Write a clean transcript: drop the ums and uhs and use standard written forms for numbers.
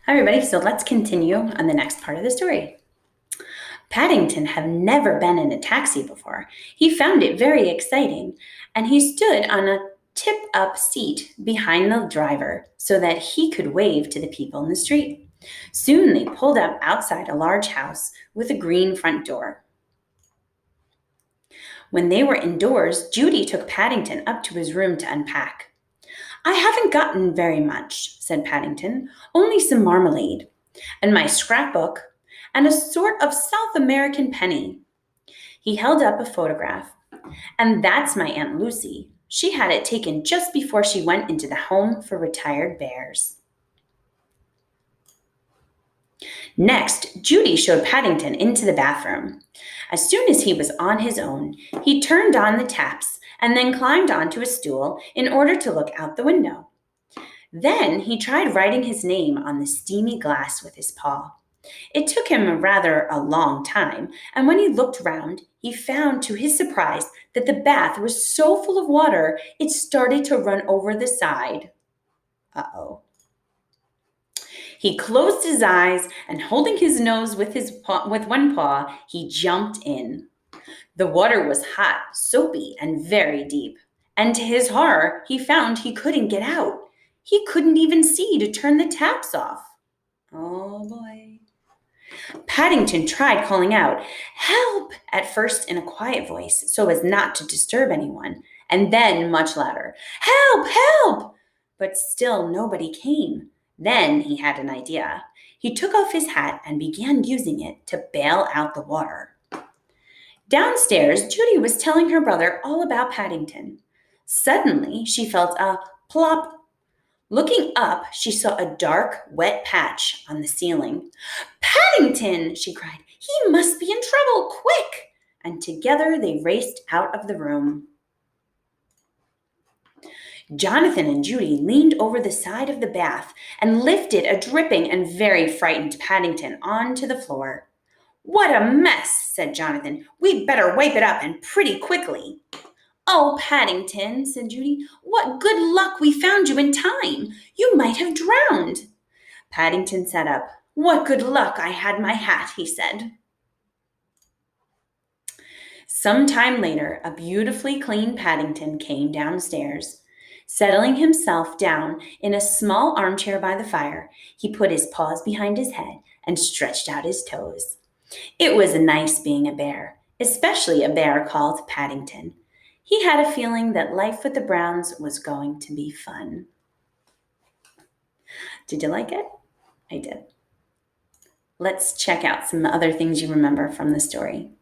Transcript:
Hi, everybody. So let's continue on the next part of the story. Paddington had never been in a taxi before. He found it very exciting, and he stood on a tip up seat behind the driver so that he could wave to the people in the street. Soon they pulled up outside a large house with a green front door. When they were indoors, Judy took Paddington up to his room to unpack. I haven't gotten very much, said Paddington, only some marmalade, and my scrapbook, and a sort of South American penny. He held up a photograph. And that's my Aunt Lucy. She had it taken just before she went into the home for retired bears. Next, Judy showed Paddington into the bathroom. As soon as he was on his own, he turned on the taps and then climbed onto a stool in order to look out the window. Then he tried writing his name on the steamy glass with his paw. It took him rather a long time, and when he looked round, he found to his surprise that the bath was so full of water it started to run over the side. Uh-oh. He closed his eyes and holding his nose with one paw, he jumped in. The water was hot, soapy, and very deep. And to his horror, he found he couldn't get out. He couldn't even see to turn the taps off. Oh boy. Paddington tried calling out, "Help!" at first in a quiet voice so as not to disturb anyone, and then much louder, "Help! Help!" But still nobody came. Then he had an idea. He took off his hat and began using it to bail out the water. Downstairs, Judy was telling her brother all about Paddington. Suddenly, she felt a plop. Looking up, she saw a dark, wet patch on the ceiling. "Paddington!" she cried. "He must be in trouble! Quick!" And together they raced out of the room. Jonathan and Judy leaned over the side of the bath and lifted a dripping and very frightened Paddington onto the floor. "What a mess!" said Jonathan. "We'd better wipe it up and pretty quickly." "Oh, Paddington," said Judy, "what good luck we found you in time. You might have drowned." Paddington sat up. "What good luck I had my hat," he said. Some time later, a beautifully clean Paddington came downstairs. Settling himself down in a small armchair by the fire, he put his paws behind his head and stretched out his toes. It was nice being a bear, especially a bear called Paddington. He had a feeling that life with the Browns was going to be fun. Did you like it? I did. Let's check out some other things you remember from the story.